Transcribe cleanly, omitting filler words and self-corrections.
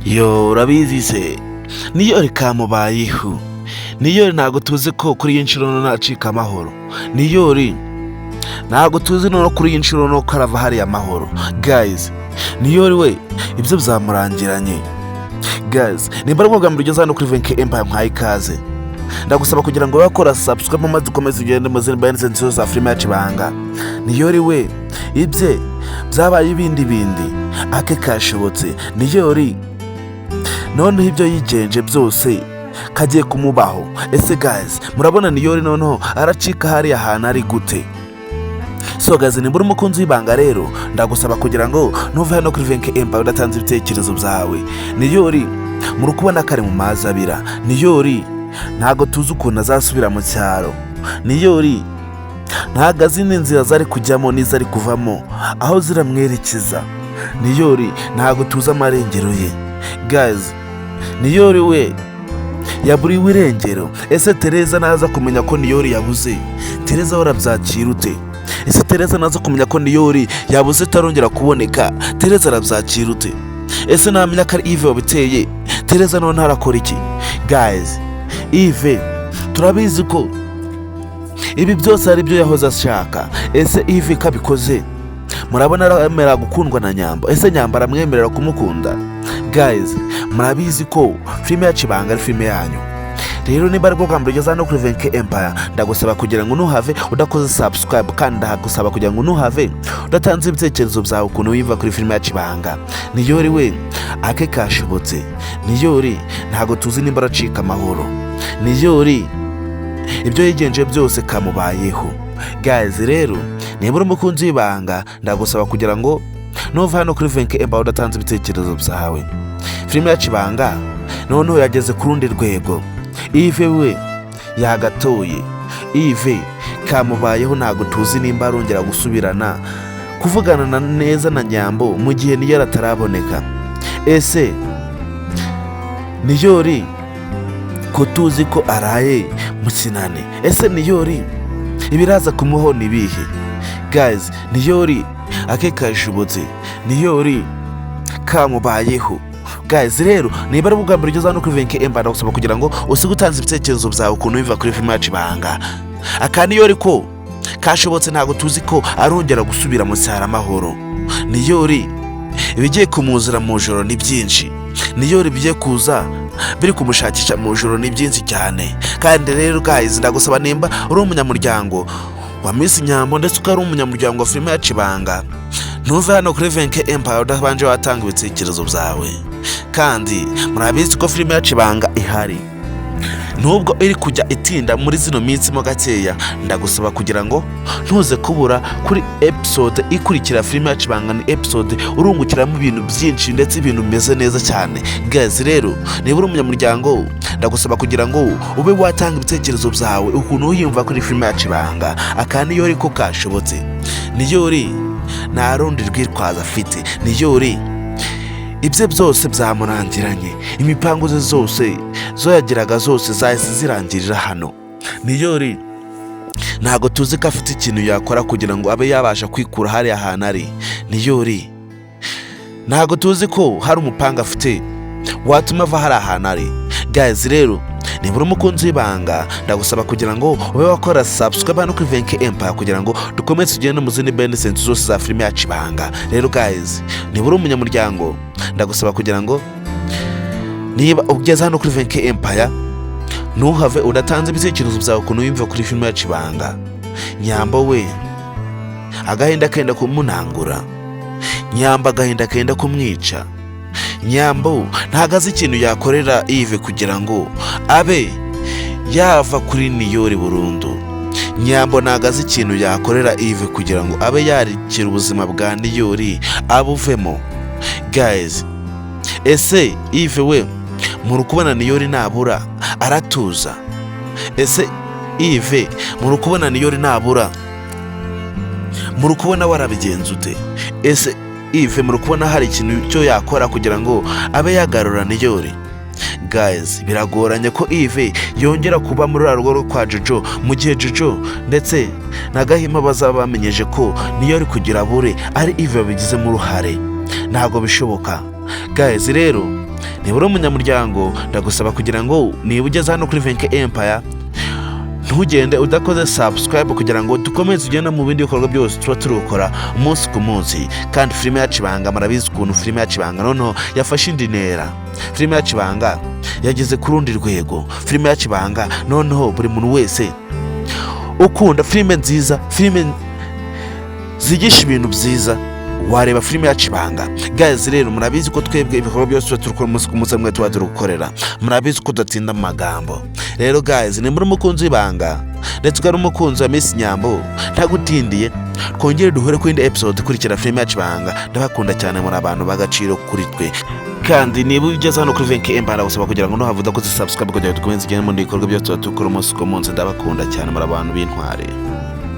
Yo urabizi se niyo rikamubayeho niyo ntago tuzi ko kuri iyi nshuro nacika amahoro niyo ntago tuzi no kuri iyi nshuro no karava hari amahoro guys niyo we ibyo byamurangiranye guys nimba rwo bwambere ugeze hano kuri Venke Empire mwaye ikaze ndagusaba kugira ngo bakora subscribe maze ukomeze ugende mu zindi benefits za Film Yacu Ibanga niyo we ibye byabaye ibindi ake kashobotse niyo none ibyo yigenje byose kagiye kumubaho. Ese guys murabona niyo noneho aracika hari ahantu ari gute? So guys nimba uri umukunzi w'ibanga rero ndagusaba kugira ngo nuve hano kuri Venke Empire udatanze ibitekerezo byawe niyo muri kubona kare mu mazabira niyo ntago tuzi ukuntu azasubira mu cyaro niyo ntago azi n'inzira zari kujyamo n'izari kuvamo aho ziramwerekeza niyo ntago tuzi amarengero ye guys niyo we yaburiwe irengero. Ese Tereza naza kumenya ko niyo yabuze Tereza warabyakira ute? Ese Tereza naza kumenya ko niyo yabuze tarongera kuboneka Tereza arabyakira ute? Ese namenya ko ari Yves wabiteye Tereza none ntarakora iki? Guys Yves turabizi ko ibi byose ari byo yahoze ashaka. Ese Yves kabikoze murabona aramera gukundwa na Nyambo. Ese Nyambo aramwemerera kumukunda? Guys murabizi ko Film Yacu Ibanga ari filme yanyu rero niba ari bwo bwambere ugeze hano kuri Venke Empire ndagusaba kugira ngo nuhave udakoze subscribe kandi ndagusaba kugira ngo nuhave udatanze ibitekerezo byawe ukuntu wimva kuri Film Yacu Ibanga niyo we ake kashobotse niyo ntago tuzi nimba aracika amahoro niyo ibyo yigenje byose kamubayeho. Guys rero niba uri umukunzi w'ibanga ndagusaba kugira ngo nuva hano kuri Venke Empire udatanze ibitekerezo byawe. Film Yacu Ibanga noneho yageze ku rundi rwego. Yves we yagatoye Yves kamubayeho ntago tuzi nimba arongera gusubirana kuvugana neza na Nyambo mu gihe niyo ataraboneka. Ese niyo ko tuzi ko araye mu kinane. Ese niyo ibiraza kumuho nibihe? Guys niyo ake kashobotse niyo kamubayeho. Guys rero niba ari ubwa mbere ugeze hano kuri Venke Empire ndagusaba kugira ngo usige utanze ibitekerezo byawe ukuntu biva kuri Film Yacu Ibanga. Akaniyo ko kashobotse ntago tuzi ko arongera gusubira mu cyara amahoro niyo ibigiye kumuzira mu joro ni byinshi niyo bigiye kuza biri kumushakisha mu joro ni byinshi cyane. Kandi rero guys ndagusaba nimba uri umunyamuryango wa Miss Nyambo ndetse ukari umunyamuryango wa Film Yacu Ibanga ntuve hano kuri Venke Empire udabanje watanga ibitekerezo byawe. Kandi murabizi ko Film Yacu Ibanga ihari nubwo iri kujya itinda muri zino minsi mo gakeya ndagusaba kugira ngo ntuze kubura kuri episode ikurikira Film Yacu Ibanga. Ni episode urungukiramo ibintu byinshi ndetse ibintu bimeze neza cyane. Guys rero niba uri umunyamuryango ndagusaba kugira ngo ube watanga ibitekerezo byawe ukuntu uyumva kuri Film Yacu Ibanga. Akaniyo ko kashobotse niyo nta rundi rwitwaza afite niyo ibye byose byamurangiranye imipango ze zose zo yagiraga zose zahise zirangirira hano niyo ntago tuzi ko afite ikintu yakora kugira ngo abe yabasha kwikura hari ahantu ari niyo ntago tuzi ko hari umupanga afite watuma ava hari ahantu ari. Guys rero niba uri umukunzi w'ibanga ndagusaba kugira ngo ube wakora subscribe hano kuri Venke Empire kugira ngo dukomeze tugende mu zindi benefits zose za Film Yacu Ibanga. Rero guys niba uri umunyamuryango ndagusaba kugira ngo niba ugeze hano kuri Venke Empire ntuhave udatanze ibitekerezo byawe ukuntu wimva kuri Film Yacu Ibanga. Nyambo we agahinda kenda kumunangura Nyambo agahinda kenda kumwica. Nyambo ntago azi ikintu yakorera Yves kugira ngo abe yava kuri niyo burundu. Nyambo ntago azi ikintu yakorera Yves kugira ngo abe yarikira ubuzima bwa niyo abuvemo. Guys ese Yves we muri kubona niyo nabura aratuza? Ese Yves muri kubona niyo nabura muri kubona warabigenza ute? Ese Yves muri kubona hari ikintu cyo yakora kugira ngo abe yagarura niyo? Guys biragoranye ko Yves yongera kuba muri rugo kwa Jojo mu gihe Jojo ndetse na Gahima bazaba bamenyeje ko niyo kugira bure ari Yves babigizemo uruhare. Ntago bishoboka guys rero niba uri umunyamuryango ndagusaba kugira ngo niba ugeze hano kuri Venke Empire ntugende udakoze subscribe kugira ngo dukomeze ugenda mu bindi bikorwa byose tuba turukora umunsi ku munsi. Kandi filime yacu Ibanga murabizi ukuntu filime yacu Ibanga noneho yafashe indi ntera. Filime yacu Ibanga yageze ku rundi rwego. Filime yacu Ibanga noneho buri muntu wese ukunda filime nziza, filime zigisha ibintu byiza, wareba filime yacu Ibanga. Guys rero murabizi ko twebwe ibikorwa byose tuba turukora umunsi ku munsi, mwe tuba turukorera, murabizi ko tudatinda mu magambo. Rero guys ni muri umukunzi w'Ibanga ndetse ukaba umukunzi wa Miss Nyambo, ntagutindiye twongere duhure ku indi episode ikurikira filime yacu Ibanga. Ndabakunda cyane, muri abantu b'agaciro kuri twe. Kandi niba ugeze hano kuri Venke Empire ndagusaba kugira ngo nuhavuda ko subscribe kugira ngo dukomeze igende mu bikorwa byose tuba turukora umunsi ku munsi. Ndabakunda cyane, muri abantu b'intware.